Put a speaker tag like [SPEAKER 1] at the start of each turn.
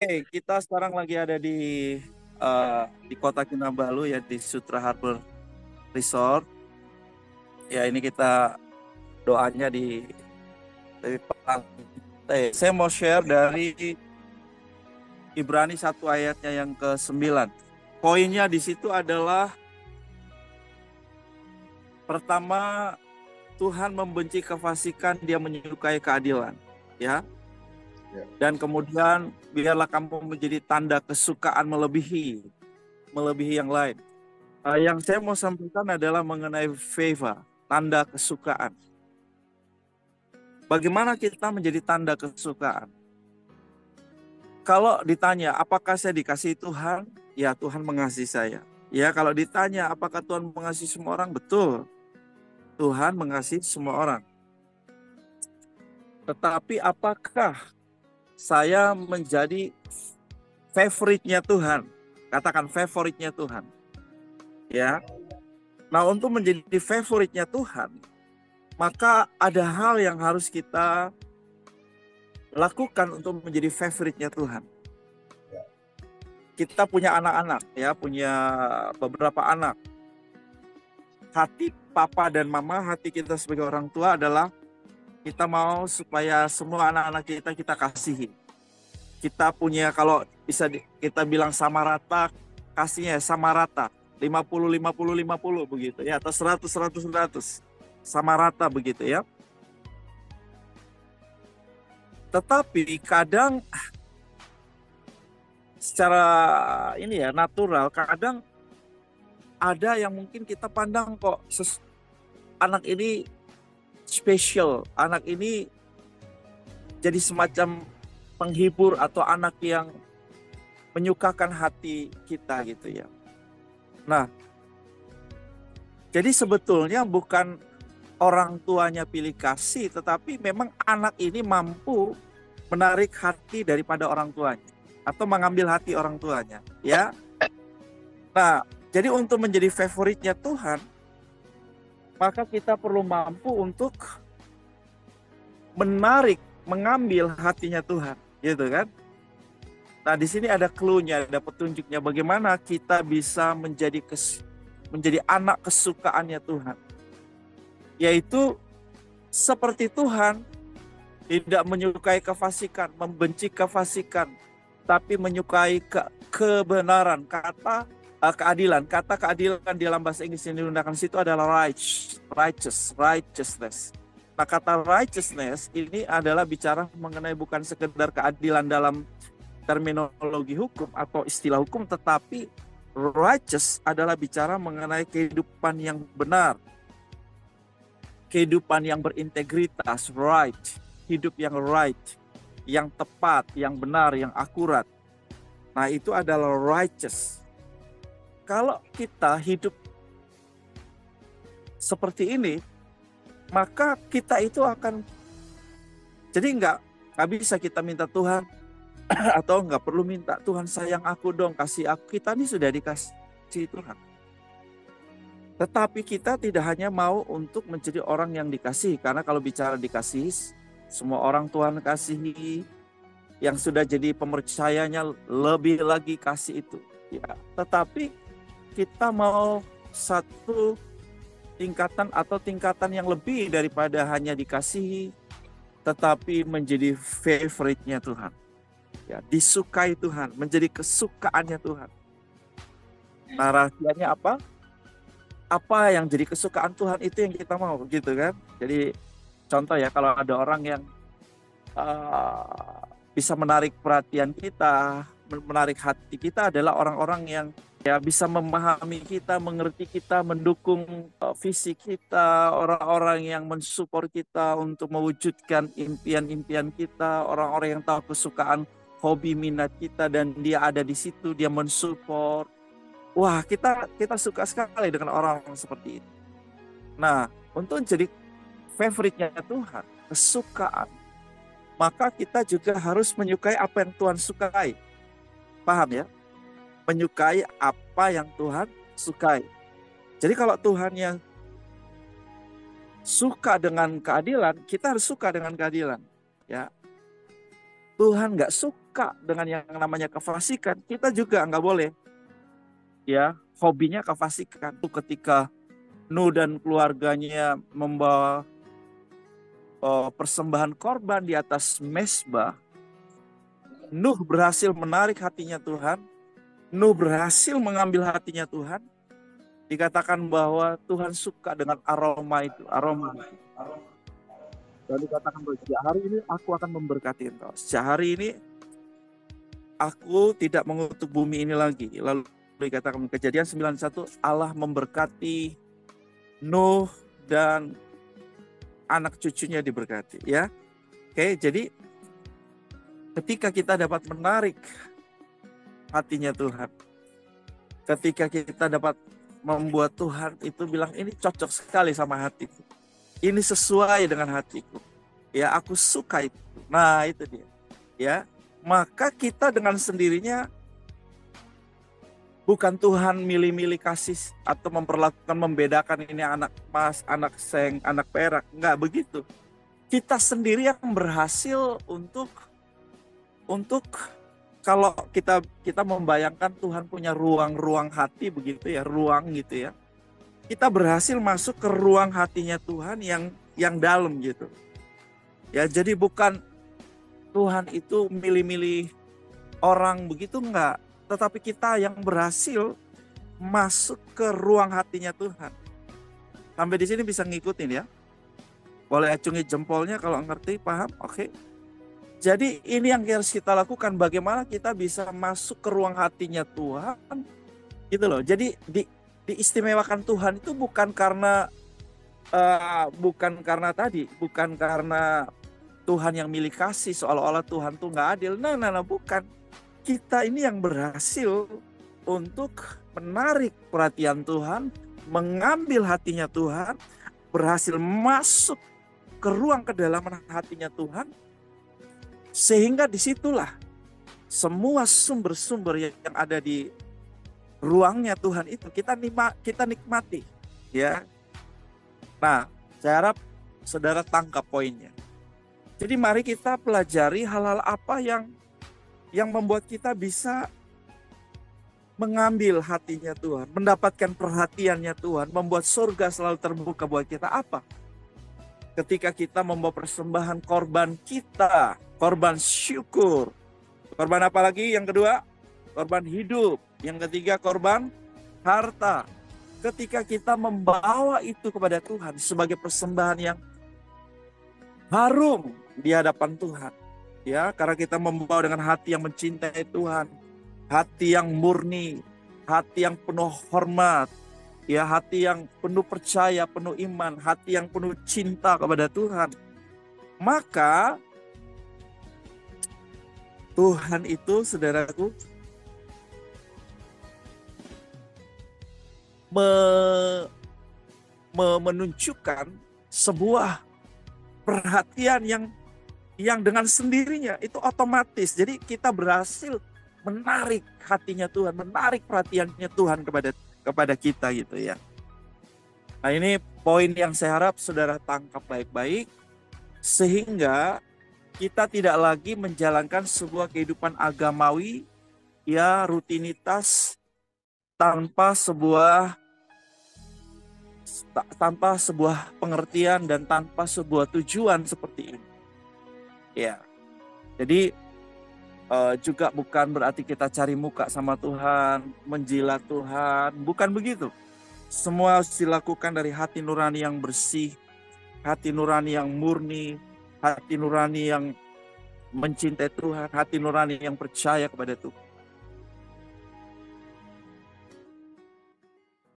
[SPEAKER 1] Kita sekarang lagi ada di kota Kinabalu ya, di Sutra Harbor Resort. Ya, ini kita doanya dari pantai. Saya mau share dari Ibrani 1 ayatnya yang ke-9. Poinnya di situ adalah pertama, Tuhan membenci kefasikan, Dia menyukai keadilan, ya.
[SPEAKER 2] Ya.
[SPEAKER 1] Dan kemudian biarlah kamu menjadi tanda kesukaan melebihi yang lain. Yang saya mau sampaikan adalah mengenai favor, tanda kesukaan. Bagaimana kita menjadi tanda kesukaan? Kalau ditanya, apakah saya dikasihi Tuhan? Ya, Tuhan mengasihi saya. Ya, kalau ditanya, apakah Tuhan mengasihi semua orang? Betul, Tuhan mengasihi semua orang. Tetapi apakah saya menjadi favoritnya Tuhan? Katakan favoritnya Tuhan. Ya. Nah, untuk menjadi favoritnya Tuhan, maka ada hal yang harus kita lakukan untuk menjadi favoritnya Tuhan. Kita punya anak-anak, ya, punya beberapa anak. Hati papa dan mama, hati kita sebagai orang tua adalah kita mau supaya semua anak-anak kita kasihi. Kita punya, kalau bisa kita bilang sama rata, kasihnya sama rata. 50, 50, 50 begitu ya, atau 100, 100, 100. Sama rata begitu ya. Tetapi kadang secara ini ya, natural, kadang ada yang mungkin kita pandang kok anak ini spesial, anak ini jadi semacam penghibur atau anak yang menyukakan hati kita gitu ya. Nah, jadi sebetulnya bukan orang tuanya pilih kasih, tetapi memang anak ini mampu menarik hati daripada orang tuanya atau mengambil hati orang tuanya, ya. Nah, jadi untuk menjadi favoritnya Tuhan, maka kita perlu mampu untuk mengambil hatinya Tuhan, gitu kan? Nah, di sini ada clue-nya, ada petunjuknya bagaimana kita bisa menjadi anak kesukaannya Tuhan. Yaitu seperti Tuhan, tidak menyukai kefasikan, membenci kefasikan, tapi menyukai kebenaran, keadilan. Kata keadilan di dalam bahasa Inggris yang digunakan situ adalah righteousness. Nah, kata righteousness ini adalah bicara mengenai bukan sekedar keadilan dalam terminologi hukum atau istilah hukum, tetapi righteous adalah bicara mengenai kehidupan yang benar, kehidupan yang berintegritas, hidup yang right, yang tepat, yang benar, yang akurat. Nah, itu adalah righteous. Kalau kita hidup seperti ini, maka kita itu akan, jadi nggak bisa kita minta Tuhan, atau nggak perlu minta Tuhan sayang aku dong, kasih aku. Kita ini sudah dikasih Tuhan. Tetapi kita tidak hanya mau untuk menjadi orang yang dikasihi, karena kalau bicara dikasihi, semua orang Tuhan kasihi, yang sudah jadi pemercayanya lebih lagi kasih itu. Ya, tetapi kita mau satu tingkatan atau tingkatan yang lebih daripada hanya dikasihi, tetapi menjadi favorite-nya Tuhan. Ya, disukai Tuhan, menjadi kesukaannya Tuhan. Nah, rahasianya apa? Apa yang jadi kesukaan Tuhan itu yang kita mau, gitu kan? Jadi contoh ya, kalau ada orang yang bisa menarik perhatian kita, menarik hati kita adalah orang-orang yang ya bisa memahami kita, mengerti kita, mendukung visi kita, orang-orang yang mensupport kita untuk mewujudkan impian-impian kita, orang-orang yang tahu kesukaan, hobi, minat kita, dan dia ada di situ, dia mensupport. Wah, kita suka sekali dengan orang seperti itu. Nah, untuk jadi favoritnya Tuhan, kesukaan, maka kita juga harus menyukai apa yang Tuhan sukai. Paham ya? Menyukai apa yang Tuhan sukai. Jadi kalau Tuhan yang suka dengan keadilan, kita harus suka dengan keadilan. Ya, Tuhan nggak suka suka dengan yang namanya kefasikan, kita juga nggak boleh ya hobinya kefasikan. Ketika Nuh dan keluarganya membawa persembahan korban di atas mezbah, Nuh berhasil menarik hatinya Tuhan. Nuh berhasil mengambil hatinya Tuhan. Dikatakan bahwa Tuhan suka dengan aroma itu, aroma. Dan dikatakan bahwa sejak hari ini aku akan memberkati engkau. Sejak hari ini aku tidak mengutuk bumi ini lagi. Lalu dikatakan Kejadian 9:1, Allah memberkati Nuh dan anak cucunya diberkati, ya. Oke, jadi ketika kita dapat menarik hatinya Tuhan, ketika kita dapat membuat Tuhan itu bilang ini cocok sekali sama hatiku, ini sesuai dengan hatiku, ya aku suka itu. Nah itu dia, ya. Maka kita dengan sendirinya bukan Tuhan milih-milih kasih atau memperlakukan, membedakan ini anak emas, anak seng, anak perak. Enggak begitu. Kita sendiri yang berhasil untuk kalau kita membayangkan Tuhan punya ruang hati begitu ya, ruang gitu ya. Kita berhasil masuk ke ruang hatinya Tuhan yang dalam gitu. Ya, jadi bukan Tuhan itu milih-milih orang begitu, enggak. Tetapi kita yang berhasil masuk ke ruang hatinya Tuhan. Sampai di sini bisa ngikutin ya. Boleh acungi jempolnya kalau ngerti, paham? Oke. Jadi ini yang harus kita lakukan. Bagaimana kita bisa masuk ke ruang hatinya Tuhan. Gitu loh. Jadi diistimewakan Tuhan itu bukan karena bukan karena Tuhan yang milih kasih, seolah-olah Tuhan tuh nggak adil. Nah, bukan. Kita ini yang berhasil untuk menarik perhatian Tuhan, mengambil hatinya Tuhan, berhasil masuk ke ruang kedalaman hatinya Tuhan, sehingga disitulah semua sumber-sumber yang ada di ruangnya Tuhan itu kita nikmati, ya. Nah, saya harap saudara tangkap poinnya. Jadi mari kita pelajari hal-hal apa yang membuat kita bisa mengambil hatinya Tuhan, mendapatkan perhatiannya Tuhan, membuat surga selalu terbuka buat kita. Apa? Ketika kita membawa persembahan korban kita, korban syukur. Korban apa lagi? Yang kedua, korban hidup. Yang ketiga, korban harta. Ketika kita membawa itu kepada Tuhan sebagai persembahan yang harum di hadapan Tuhan. Ya, karena kita membawa dengan hati yang mencintai Tuhan, hati yang murni, hati yang penuh hormat, ya, hati yang penuh percaya, penuh iman, hati yang penuh cinta kepada Tuhan. Maka Tuhan itu, saudaraku, menunjukkan sebuah perhatian yang dengan sendirinya itu otomatis. Jadi kita berhasil menarik hatinya Tuhan, menarik perhatiannya Tuhan kepada kita gitu ya. Nah, ini poin yang saya harap saudara tangkap baik-baik, sehingga kita tidak lagi menjalankan sebuah kehidupan agamawi ya, rutinitas tanpa sebuah pengertian dan tanpa sebuah tujuan seperti ini. Ya, jadi juga bukan berarti kita cari muka sama Tuhan, menjilat Tuhan, bukan begitu. Semua harus dilakukan dari hati nurani yang bersih, hati nurani yang murni, hati nurani yang mencintai Tuhan, hati nurani yang percaya kepada Tuhan.